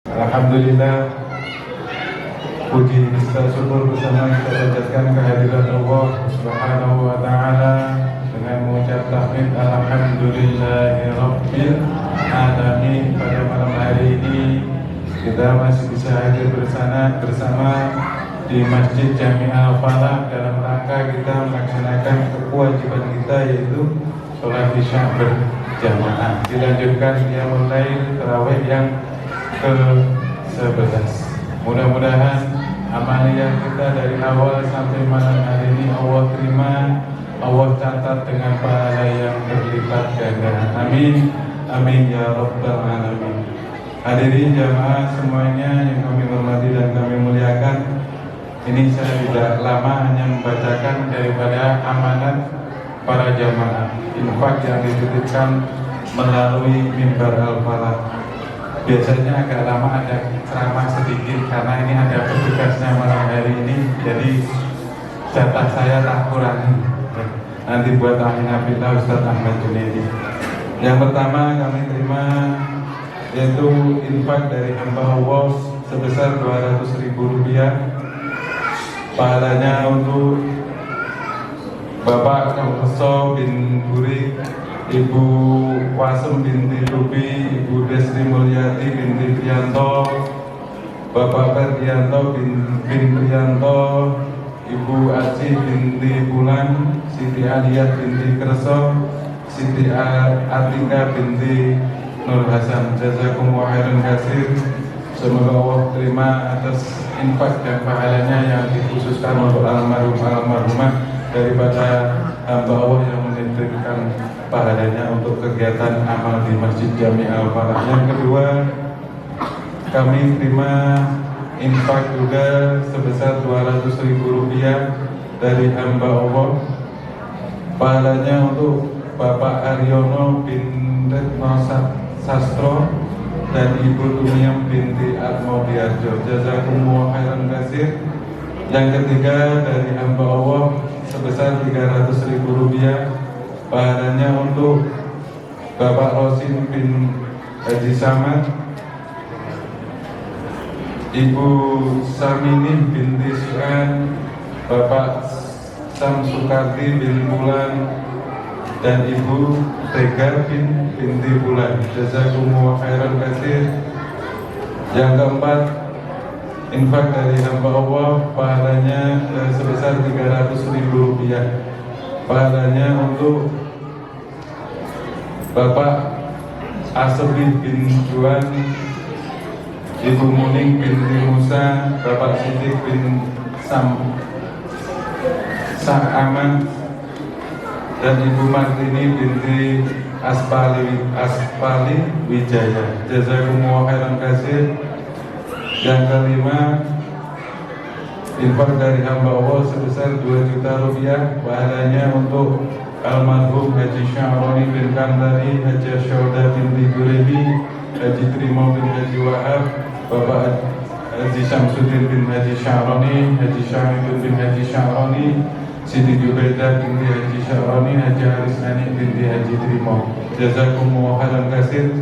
Alhamdulillah, puji serta syukur bersama kita panjatkan kehadiran Allah Subhanahu wa taala dengan mengucap tahmid alhamdulillahirabbil alamin. Pada malam hari ini kita masih bisa hadir bersama di Masjid Jami Al-Falah dalam rangka kita melaksanakan kewajiban kita, yaitu sholat isya berjamaah. Dilanjutkan dia mulai tarawih yang ke-11. Mudah-mudahan amaliyah kita dari awal sampai malam hari ini Allah terima, Allah catat dengan pahala yang berlipat ganda. Amin, amin ya rabbal alamin. Hadirin jamaah semuanya yang kami hormati dan kami muliakan, ini saya tidak lama hanya membacakan daripada amanat para jamaah infak yang dititipkan melalui mimbar Al-Falah. Biasanya agak lama ada ceramah sedikit karena ini ada petugasnya malam hari ini, jadi jatah saya tak kurangi. Nanti buat ahli nafilah Ustaz Ahmad Junaidi. Yang pertama kami terima yaitu infak dari hamba Allah sebesar Rp200.000. Pahalanya untuk Bapak Kauso bin Burik, Ibu Wasem binti Lubi, Ibu Desri Mulyati binti Priyanto, Bapak Ferdianto bin Priyanto, Ibu Aji binti Bulan, Siti Aliyah binti Kerso, Siti Atika binti Nur Hasan. Jazakumullah khairan katsir. Semoga Allah terima atas infak dan pahalanya yang dikhususkan untuk almarhumah daripada hamba Allah yang menitipkan pahalanya untuk kegiatan amal di Masjid Jami Al-Falah. Yang kedua, kami terima infak juga sebesar Rp200.000 dari hamba Allah. Pahalanya untuk Bapak Aryono bin Retno Sastro dan Ibu Tumiam binti Atmodiarjo. Jazakumullah khairan katsir. Yang ketiga, dari hamba Allah sebesar Rp300.000. Pahalanya untuk Bapak Rosin bin Haji Samad, Ibu Samini binti Suan, Bapak Samsukardi bin Bulan, dan Ibu Tegar binti Bulan. Jazakumullah khairan katsir. Yang keempat, infak dari hamba Allah, pahalanya sebesar Rp300.000. Pahalanya untuk Bapak Asri bin Juan, Ibu Muning binti Musa, Bapak Sidik bin Sa'aman, dan Ibu Martini binti Aspali Wijaya. Jazakumullah khairan katsir. Yang kelima, infak dari hamba Allah sebesar Rp2 juta. Pahalanya untuk almarhum Haji Syahroni bin Kandari, Haji Syauda binti Gurebi, Haji Trimo bin Haji Wahab, Bapak Haji Syamsuddin bin Haji Syahroni, Haji Syamidun bin Haji Syahroni, Siti Jubaidah binti Haji Syahroni, Haji Harisani binti Haji Trimo. Jazakumullah khairan katsir.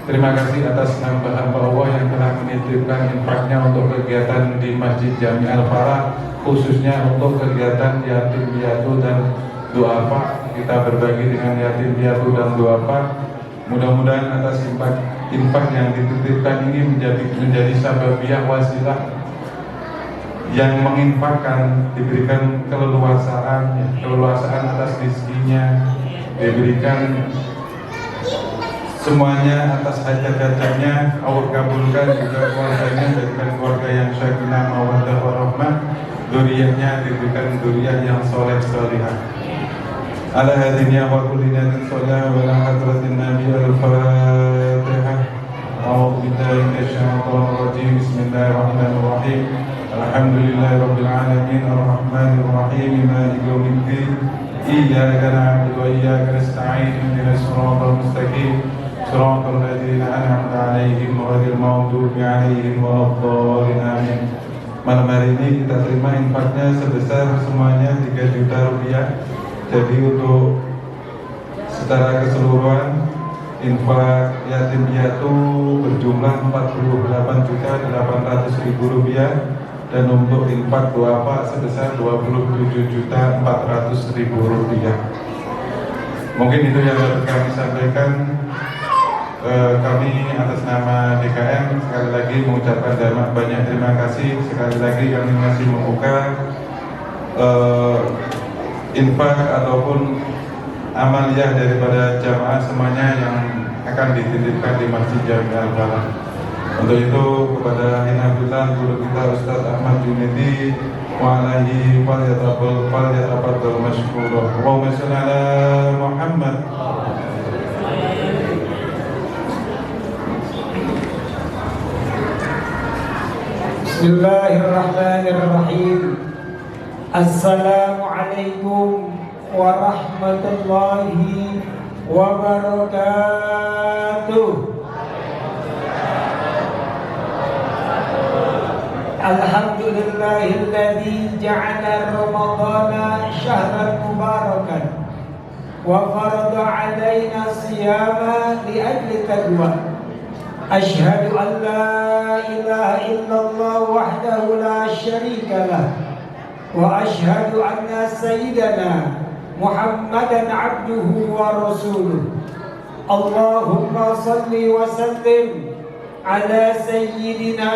Terima kasih atas hamba-hamba Allah yang telah menitipkan infaknya untuk kegiatan di Masjid Jami Al-Falah, khususnya untuk kegiatan yatim piatu dan duafa. Kita berbagi dengan yatim piatu dan duafa. Mudah-mudahan atas infak yang dititipkan ini menjadi sababiyah wasilah yang menginfakkan, diberikan keleluasaan atas rezekinya, diberikan semuanya atas hajat-hajatnya. Allah kabulkan juga keluarganya, jadikan keluarga yang sakinah mawaddah warahmah, dzurriyyahnya diberikan dzurriyyah yang soleh solihah. Ala hadiniya wa kulli niyatin sholihah wa ala hadratin nabi al-fatihah. A'udzu billahi minasyaitonir rajim. Bismillahirrahmanirrahim. Alhamdulillahi rabbil alamin arrahmanir rahim maliki yaumiddin. Iyyaka na'budu wa iyyaka nasta'in. Ihdinas siratal mustaqim. Shiratal ladzina an'amta 'alaihim ghairil maghdubi 'alaihim waladdallin. Amin. Malam hari ini kita terima infaknya sebesar semuanya Rp3 juta. Jadi untuk secara keseluruhan infak yatim piatu berjumlah Rp48.800.000 dan untuk infak duafa sebesar Rp27.400.000. Mungkin itu yang dapat kami sampaikan. Kami atas nama DKM sekali lagi mengucapkan banyak terima kasih. Sekali lagi kami masih membuka infak ataupun amaliyah daripada jamaah semuanya yang akan dititipkan di Masjid Jami Al-Falah. Untuk itu kepada Hinabilan guru kita Ustaz Ahmad Junedi wa alaihi falyatafaddal mashkura. Allahumma shalli ala Muhammad. Bismillahirrahmanirrahim. Assalamualaikum warahmatullahi wabarakatuh. Alhamdulillahilladzi ja'ala Ramadhana syahran mubarakan wa farada 'alaina siyama li ajli taqwa. Asyhadu an la ilaha illallah wahdahu la syarika lah wa asyhadu anna sayyidana Muhammadan abduhu wa rasuluh. Allahumma salli wa sallim ala sayyidina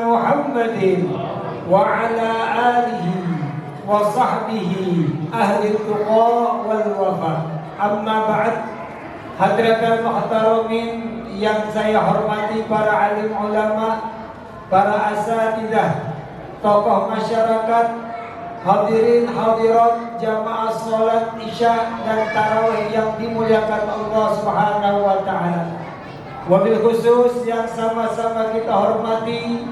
Muhammadin wa ala alihi wa sahbihi ahli tuqa wal wafa. Amma ba'd. Hadratul muhtaramin yang saya hormati, para alim ulama, para asatidah, tokoh masyarakat, hadirin hadirat jamaah salat isya dan tarawih yang dimuliakan Allah Subhanahu wa taala. Wabil khusus yang sama-sama kita hormati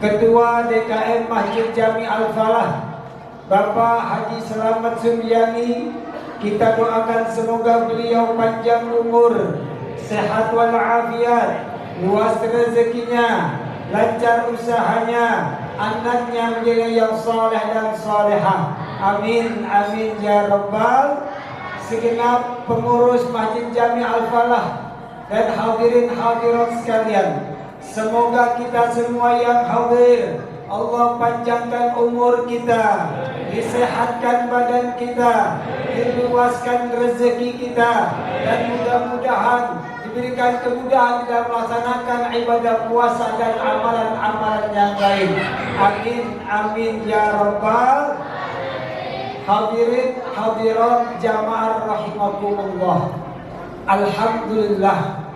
Ketua DKM Masjid Jami Al-Falah Bapak Haji Selamat Suryani. Kita doakan semoga beliau panjang umur, sehat walafiat, luas rezekinya, lancar usahanya, anaknya menjadi yang saleh dan salehah. Amin amin ya rabbal. Segenap pengurus Masjid Jami Al-Falah dan hadirin hadirat sekalian, semoga kita semua yang hadir Allah panjangkan umur kita, disehatkan badan kita, diluaskan rezeki kita, dan mudah-mudahan diberikan kemudahan dalam melaksanakan ibadah puasa dan amalan-amalan yang lain. Amin amin ya rabbal. Hadirin hadirat jamaah rahimakumullah. Alhamdulillah,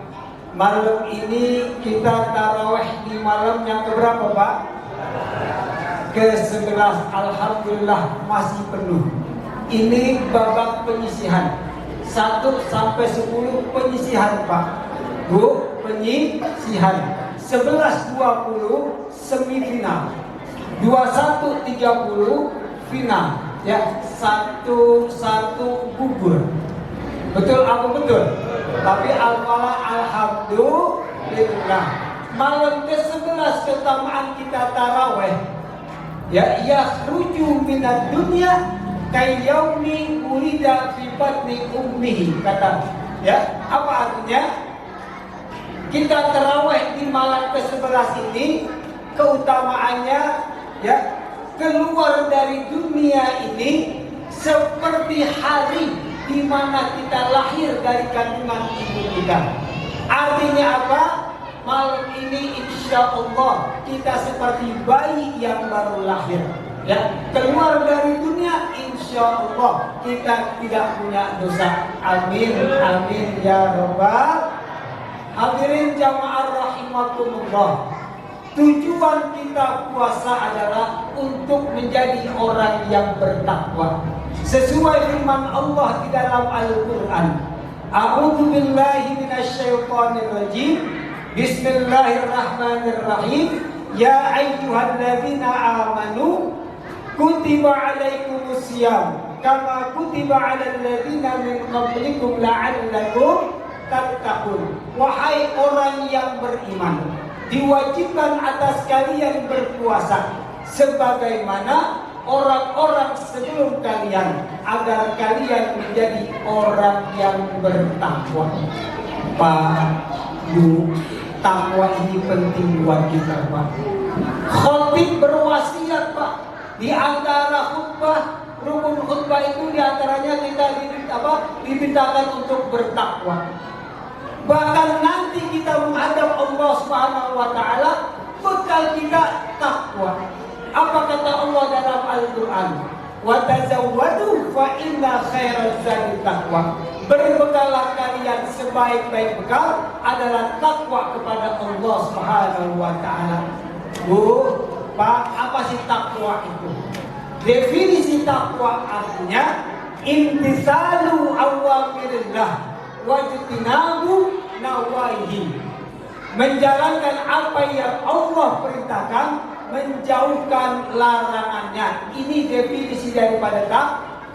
malam ini kita tarawih di malam yang keberapa Pak? Ke-11. Alhamdulillah masih penuh. Ini babak penyisihan 1 sampai 10 penyisihan Pak Bu, penyisihan 11-20 semifinal, 21-30 final ya, 1-1 gugur. Betul apa betul? Tapi Al-Falah alhamdulillah malam ke-11 keutamaan kita tarawih ya, yakhruju minad dunya kayyaumi ulida fi batni ummihi, kata ya. Apa artinya? Kita tarawih di malam ke-11 ini keutamaannya ya, keluar dari dunia ini seperti hari di mana kita lahir dari kandungan ibu kita. Artinya apa? Malam ini insya Allah kita seperti bayi yang baru lahir ya, keluar dari dunia insya Allah kita tidak punya dosa. Amin amin ya rabbal. Hadirin jamaah rahimakumullah, tujuan kita puasa adalah untuk menjadi orang yang bertakwa sesuai firman Allah di dalam Al-Quran. A'udzu billahi minasyaitonir rajim. Bismillahirrahmanirrahim. Ya ayyuhalladzina amanu kutiba alaikumusiyam kama kutiba alal ladzina min qablikum la'allakum tattaqun. Wahai orang yang beriman, diwajibkan atas kalian berpuasa sebagaimana orang-orang sebelum kalian, agar kalian menjadi orang yang bertakwa. Pak, Bu, takwa ini penting buat kita, Pak. Khotib berwasiat, Pak, di antara khutbah, rukun khutbah itu di antaranya kita dimintakan untuk bertakwa. Bahkan nanti kita menghadap Allah Subhanahu wa taala, bekal kita takwa. Apa kata Allah dalam Al-Qur'an? Wa tazawwadu fa inna khairaz zadi taqwa. Berbekalah kalian, sebaik-baik bekal adalah takwa kepada Allah Subhanahu wa taala. Bu, Pak, apa sih takwa itu? Definisi takwa artinya imtisalu awamirillah wajtinabu nawahi. Menjalankan apa yang Allah perintahkan, menjauhkan larangannya. Ini definisi daripada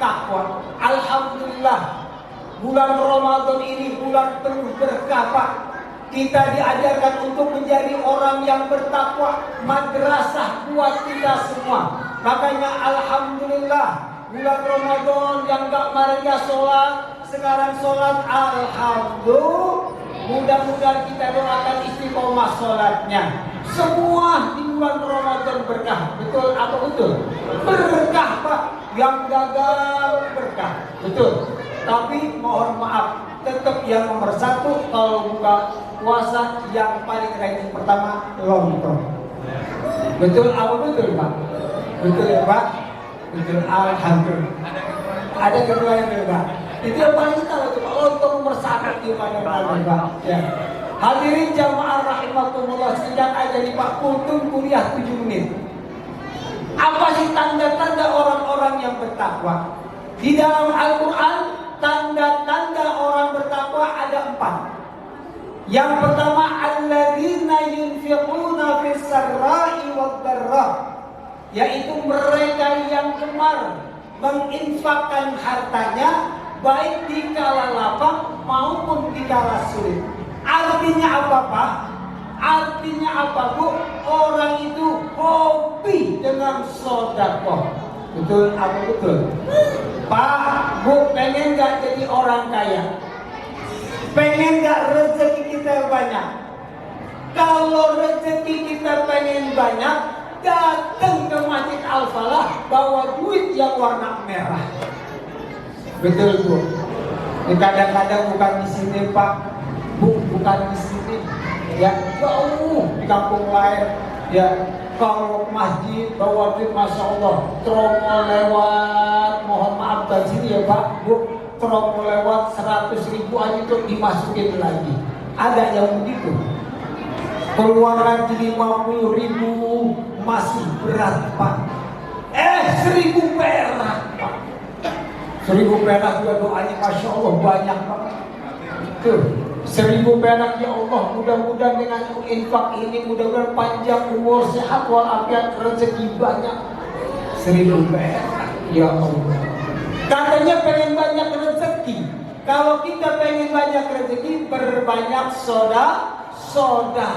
takwa. Alhamdulillah, bulan Ramadan ini bulan penuh berkah, Pak. Kita diajarkan untuk menjadi orang yang bertakwa. Madrasah buat kita semua. Makanya alhamdulillah, bulan Ramadan yang gak marahnya sholat, sekarang sholat, alhamdulillah. Mudah-mudahan kita doakan istiqomah sholatnya. Semua di bulan Ramadan berkah. Betul apa betul? Berkah, Pak. Yang gagal berkah. Betul. Tapi mohon maaf, tetap yang nomor satu kalau buka puasa yang paling ranking pertama lontong. Betul apa betul, Pak? Betul ya, Pak? Betul, alhamdulillah. Ada kedua yang Pak. Itu yang paling tahu itu, Pak. Lontong nomor satu di mana-mana, Pak. Ya. Hadirin jamaah rahimakumullah, sejak aja di Pak Kultum kuliah 7 menit. Apa sih tanda-tanda orang-orang yang bertakwa? Di dalam Al-Quran, tanda-tanda orang bertakwa ada 4. Yang pertama, alladzina yunfiquna fis sarra'i wad dharra, yaitu mereka yang gemar menginfakkan hartanya baik di kala lapang maupun di kala sulit. Artinya apa, Pak? Artinya apa, Bu? Orang itu hobi dengan sedekah. Betul apa betul? Pak, Bu, pengen gak jadi orang kaya? Pengen gak rezeki kita banyak? Kalau rezeki kita pengen banyak, datang ke Masjid Al-Falah, bawa duit yang warna merah. Betul, Bu. Kadang-kadang bukan di sini, Pak. Bu, bukan di sini. Ya, jauh di kampung lain. Ya, kalau masjid bawa duit, masya Allah, tromol lewat, mohon maaf dari sini ya Pak, Bu, tromol lewat 100.000 aja itu dimasukin lagi. Ada yang begitu. Keluaran 50.000 masih berat, Pak. 1.000 perak, Pak. 1.000 perak juga doanya masya Allah banyak, Pak. Tuh. 1.000 perak ya Allah, mudah-mudahan dengan infak ini mudah-mudahan panjang umur, sehat walafiat, rezeki banyak. 1.000 perak ya Allah. Katanya pengen banyak rezeki. Kalau kita pengen banyak rezeki, berbanyak sedekah.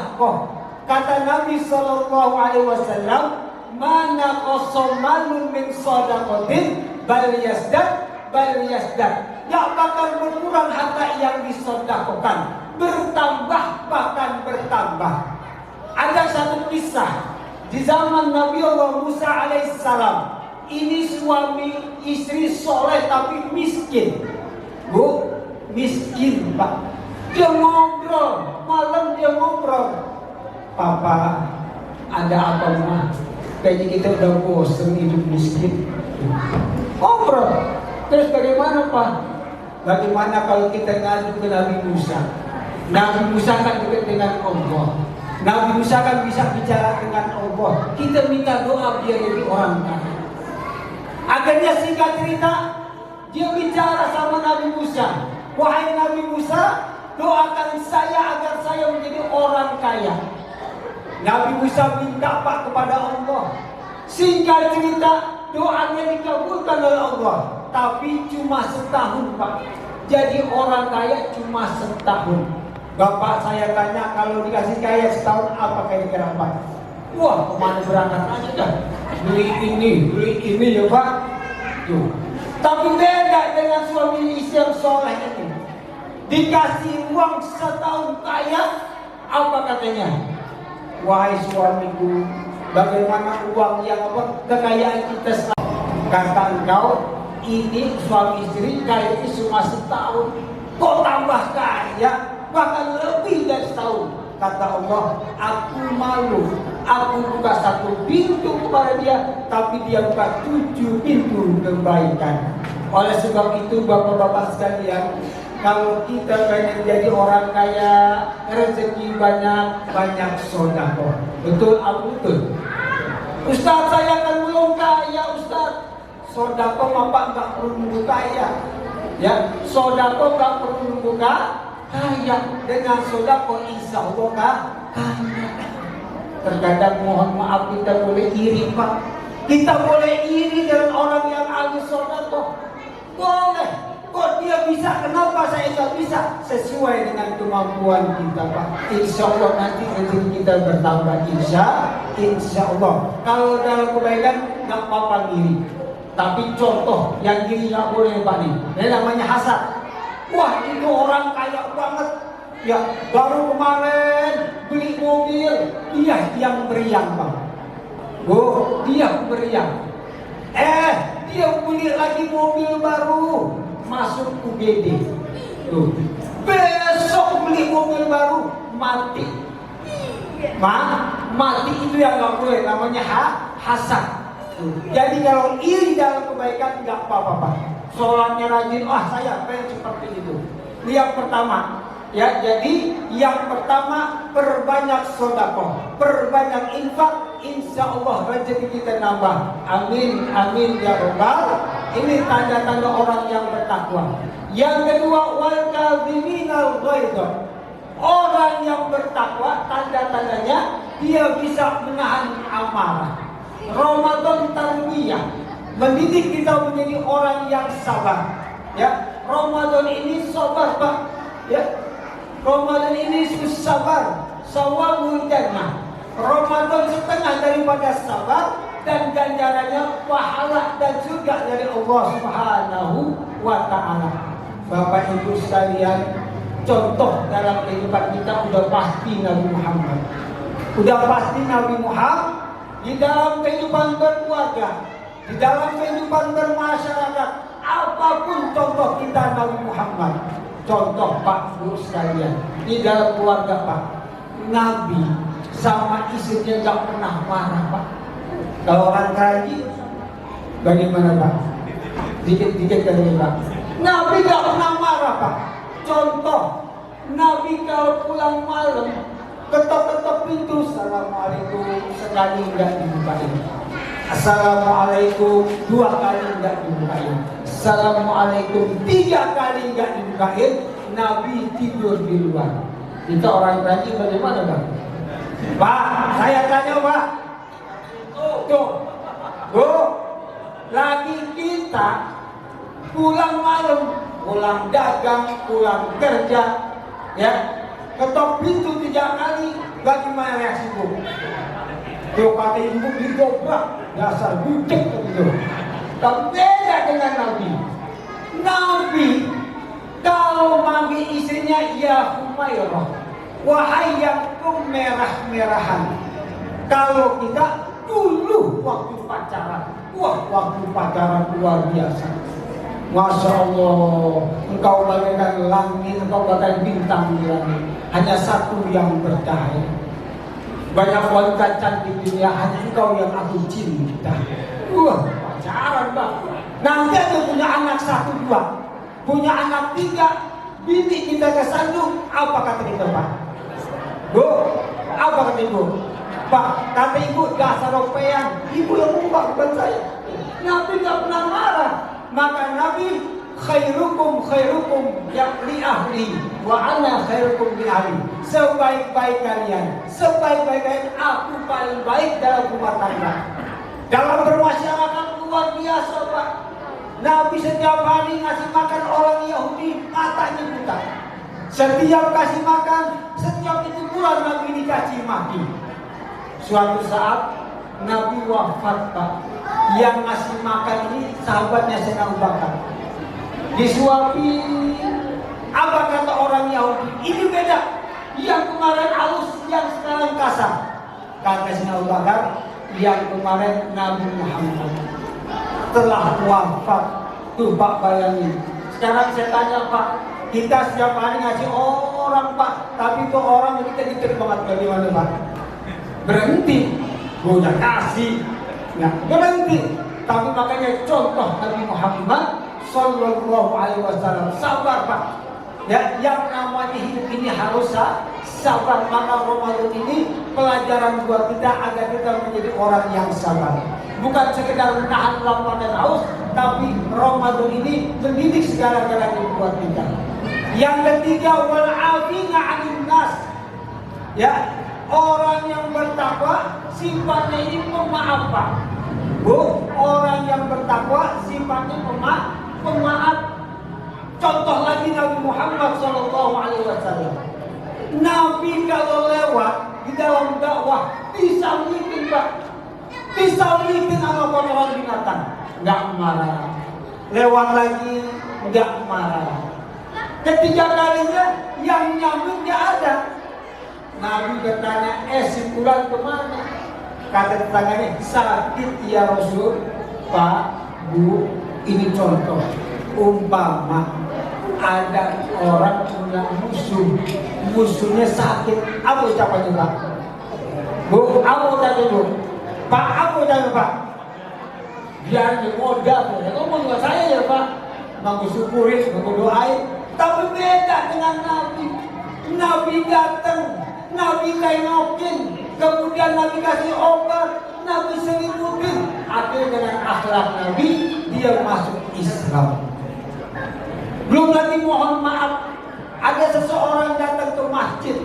Kata Nabi sallallahu alaihi wasallam, "Mana qasamalun min shadaqatin bal yasdaq." Gak bakal berkurang harta yang disedekahkan, bertambah bahkan bertambah. Ada satu kisah di zaman Nabi Allah Musa alaihissalam. Ini suami istri soleh tapi miskin, Bu, miskin, Pak. Dia ngobrol, malam dia ngobrol. Papa, ada apa, Ma? Kayaknya kita udah bosan hidup miskin. Ngobrol. Terus bagaimana, Pak? Bagaimana kalau kita ngadu ke Nabi Musa? Nabi Musa kan dekat dengan Allah. Nabi Musa kan bisa bicara dengan Allah. Kita minta doa biar jadi orang kaya. Akhirnya singkat cerita, dia bicara sama Nabi Musa. Wahai Nabi Musa, doakan saya agar saya menjadi orang kaya. Nabi Musa minta, Pak, kepada Allah. Singkat cerita, doanya dikabulkan oleh Allah. Tapi cuma setahun, Pak. Jadi orang kaya cuma setahun. Bapak saya tanya, kalau dikasih kaya setahun apa kira-kira, Pak? Wah, kemana berangkat aja dah. Beli ini ya, Pak. Tuh. Tapi beda dengan suami istri yang soleh ini. dikasih uang setahun kaya, apa katanya? Wahai suamiku, bagaimana uang yang kekayaan kita? Kata engkau, ini suami istri kaya ini cuma setahun, kok tambah kaya, bahkan lebih dari setahun. Kata Allah, aku malu, aku buka satu pintu kepada dia, tapi dia buka 7 pintu kebaikan. Oleh sebab itu bapak-bapak sekalian, kalau kita pengen jadi orang kaya, rezeki banyak, banyak sedekah. Betul atau betul? Ustaz, saya kan belum kaya, Ustaz. Sedekah bapak nggak perlu nunggu kaya, ya. Sedekah nggak perlu nunggu kaya. Dengan sedekah insya Allah kaya. Terkadang mohon maaf kita boleh iri, Pak. Kita boleh iri dengan orang yang ahli sedekah. Boleh. Kok dia bisa, kenapa saya nggak bisa? Sesuai dengan kemampuan kita, Pak. Insya Allah nanti rezeki kita bertambah, insya Allah. Kalau dalam kebaikan nggak apa-apa ngiri. Tapi contoh yang ngiri nggak boleh, Pak nih. Ini namanya hasad. Wah, itu orang kaya banget. Ya, baru kemarin beli mobil, dia yang meriang, Pak. Oh, dia meriang. Dia beli lagi mobil baru, masuk UGD. Tuh. Besok beli mobil baru, mati. Mati itu yang nggak boleh, namanya hasad. Jadi kalau iri dalam kebaikan nggak apa-apa, Pak. Sholatnya rajin, saya pengen seperti itu. Yang pertama, ya, jadi yang pertama perbanyak sedekah, perbanyak infak, insya Allah rezeki kita nambah. Amin, amin ya rabbal. Ini tanda-tanda orang yang bertakwa. Yang kedua, wal kadhiminal ghaidh. Orang yang bertakwa tanda-tandanya dia bisa menahan amarah. Ramadan tarbiyah, mendidik kita menjadi orang yang sabar. Ya, Ramadan ini sabar, Pak. Ya, Ramadan ini sabar, sawabul jannah. Ramadan setengah daripada sabar dan ganjarannya pahala dan surga dari Allah Subhanahu wa taala. Bapak Ibu sekalian, contoh dalam kehidupan kita udah pasti Nabi Muhammad. Udah pasti Nabi Muhammad di dalam kehidupan berkeluarga, di dalam kehidupan bermasyarakat, apapun contoh kita Nabi Muhammad. Contoh Pak Bu sekalian, di dalam keluarga Pak, Nabi sama istrinya gak pernah marah, Pak. Kalau orang kaji, bagaimana, Pak? Dikit-dikit dari Pak. Nabi gak pernah marah, Pak. Contoh, Nabi kalau pulang malam, ketok-ketok pintu, assalamualaikum, sekali enggak dibukain. Assalamualaikum, 2 kali enggak dibukain. Assalamualaikum, 3 kali enggak dibukain. Nabi tidur di luar. Kita orang Perancis bagaimana, Pak? Pak, saya tanya, Pak. Tuh, lagi kita pulang malam, pulang dagang, pulang kerja, ya. Ketok pintu 3 kali, bagaimana reaksiku? Tuh kata ibu digobrak, dasar budak gitu. Tapi beda dengan Nabi. Nabi kalau manggil istrinya, ya Humairah, wahai yang kemerah-merahan. Kalau kita dulu waktu pacaran, waktu pacaran luar biasa. Masya Allah, engkau bagaikan langit, engkau bagaikan bintang di langit. Hanya satu yang bercahaya. Banyak wanita cantik di dunia, hanya engkau yang aku cinta. Pacaran, Bang. Nanti ada punya anak 1, 2, punya anak 3, bini kita kesandung. Apa kata kita, Pak? Bu, apa kata ibu? Pak, kata ibu dasar ropean. Ibu yang ngubah, bukan saya. Nabi gak pernah marah. Maka Nabi khairukum yang li ahli wa ana khairukum li ahli. Sebaik-baik kalian, sebaik-baik aku paling baik dalam rumah tangga. Dalam bermasyarakat luar biasa, Pak. Nabi setiap hari ngasih makan orang Yahudi, matanya buta. Setiap kasih makan, setiap itu bulan Nabi dikasih maki. Suatu saat Nabi wafat, Pak. Yang ngasih makan ini sahabatnya Sayyidina Abu Bakar. Disuapin Apa kata orang Yahudi? Ini beda. Yang kemarin halus, yang sekarang kasar. Kata Sayyidina Abu Bakar, yang kemarin Nabi Muhammad telah wafat. Tuh Pak, bayangin. Sekarang saya tanya Pak, kita setiap hari ngasih orang Pak, tapi itu orang kita diterima banget. Bagaimana Pak? Berhenti. Udah kasih. Nah, berhenti. Tapi makanya contoh Nabi Muhammad Sallallahu Alaihi Wasallam sabar Pak. Ya, yang namanya hidup ini harus sabar. Maka Ramadan ini pelajaran buat kita agar kita menjadi orang yang sabar. Bukan sekedar menahan lapar dan haus, tapi Ramadan ini mendidik segala-galanya buat kita. Yang ketiga, wal afina 'anil nas. Ya, orang yang bertakwa sifatnya ini pemaaf Pak. Bu, orang yang bertakwa sifatnya pemaaf. Contoh lagi Nabi Muhammad SAW. Nabi kalau lewat di dalam dakwah bisa mikirin Pak, bisa mikirin sama kotoran binatang, nggak marah. Lewat lagi nggak marah. Ketiga kalinya yang nyambut nggak ada. Nabi bertanya, si fulan kemana? Kata tetangganya, sakit ya Rasul. Pak, Bu, ini contoh. Umpama ada orang punya musuhnya sakit, apa ucapannya Pak? Bu, apa ucapannya Bu? Pak, apa ucapannya Pak? Biar modal, ngomong juga saya ya Pak. Mau syukurin, mau doain. Tapi beda dengan Nabi. Nabi datang, Nabi tengokin, kemudian Nabi kasih obat, Nabi selimutin. Akhirnya dengan akhlak Nabi, dia masuk Islam. Belum lagi mohon maaf, ada seseorang datang ke masjid,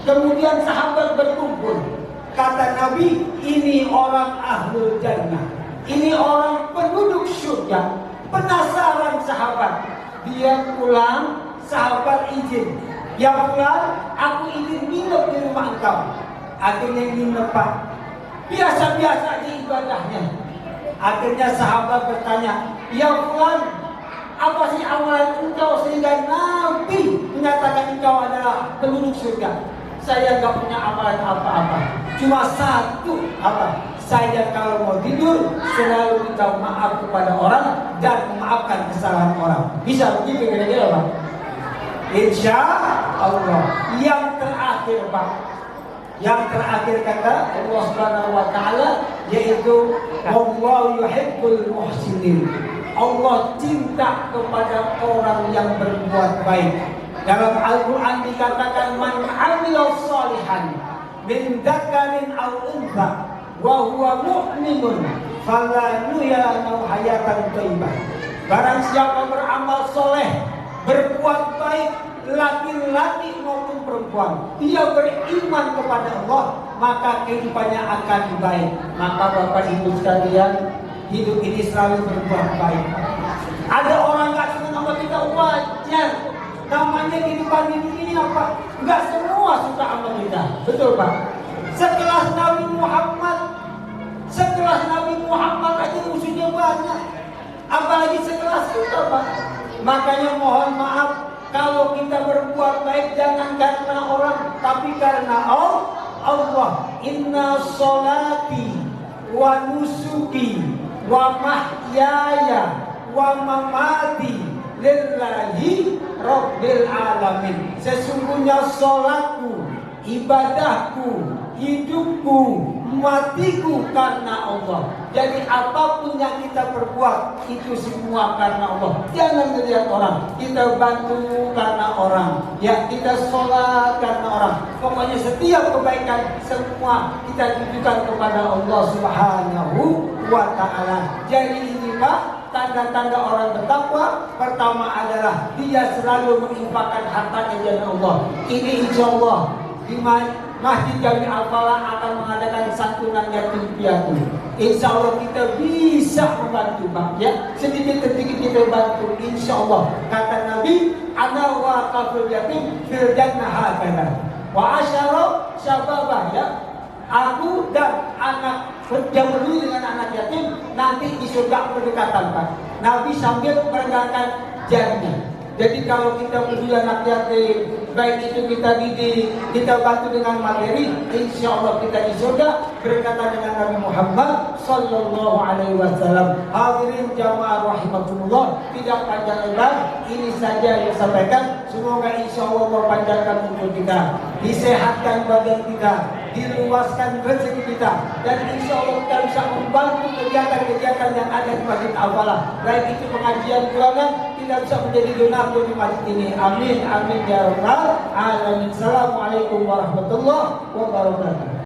kemudian sahabat berkumpul. Kata Nabi, ini orang ahlul jannah, ini orang penduduk surga. Penasaran sahabat, dia pulang, sahabat izin, ya pulang, aku izin nginep di rumah engkau. Akhirnya nginep Pak, biasa-biasa aja ibadahnya. Akhirnya sahabat bertanya, ya pulang, apa sih amalan engkau sehingga Nabi menyatakan engkau adalah penduduk surga? Saya nggak punya amalan apa-apa, cuma satu apa? Saya kalau mau tidur selalu minta maaf kepada orang dan memaafkan kesalahan orang. Bisa begitu kira-kira Pak? Insya Allah. Yang terakhir Pak, yang terakhir kata Allah Subhanahu Wa Taala yaitu Wallahu yuhibbul muhsinin. Allah cinta kepada orang yang berbuat baik. Dalam Al-Quran dikatakan man amila sholihan min dzakarin aw untha wa huwa mu'minun falanuhyanahu hayatan thayyibah. Barang siapa beramal soleh, berbuat baik, laki-laki maupun perempuan, dia beriman kepada Allah, maka kehidupannya akan baik. Maka Bapak Ibu sekalian, hidup ini selalu berbuat baik. Ada orang nggak suka sama kita, wajar. Namanya kehidupan ini apa? Nggak semua suka sama kita, betul Pak? Sekelas Nabi Muhammad aja musuhnya banyak, apalagi sekelas kita Pak. Makanya mohon maaf, kalau kita berbuat baik jangan karena orang, tapi karena Allah. Inna sholati wa nusuki wa mahyaya wa mamati lillahi rabbil alamin. Sesungguhnya sholatku, ibadahku, hidupku, matiku karena Allah. Jadi apapun yang kita perbuat itu semua karena Allah. Jangan melihat orang. Kita bantu karena orang, ya kita sholat karena orang. Pokoknya setiap kebaikan semua kita tujukan kepada Allah Subhanahu wa Ta'ala. Jadi ini Pak, tanda-tanda orang bertakwa pertama adalah dia selalu menginfakkan hartanya jalan Allah. Ini insya Allah di Masjid Jami Al-Falah akan mengadakan santunan yatim piatu. Insya Allah kita bisa membantu Pak, ya sedikit-sedikit kita bantu insya Allah. Kata Nabi, ana wa kafir yatim fil jannah hakana wa asyara syababah, ya aku dan anak yang peduli dengan anak yatim nanti di surga berdekatan Pak. Nabi sambil meregangkan jarinya. Jadi kalau kita peduli anak yatim, baik itu kita didik, kita bantu dengan materi, insya Allah kita di surga berkata dengan Nabi Muhammad Sallallahu Alaihi Wasallam. Hadirin jamaah rahimakumullah, tidak panjang lebar, ini saja yang sampaikan. Semoga insya Allah panjangkan umur kita, disehatkan badan kita, diluaskan rezeki kita, dan insya Allah kita bisa membantu kegiatan-kegiatan yang ada di Masjid Al-Falah, baik itu pengajian bulanan, kita bisa menjadi donatur di masjid ini. Amin, amin ya rabbal alamin. Assalamualaikum warahmatullahi wabarakatuh.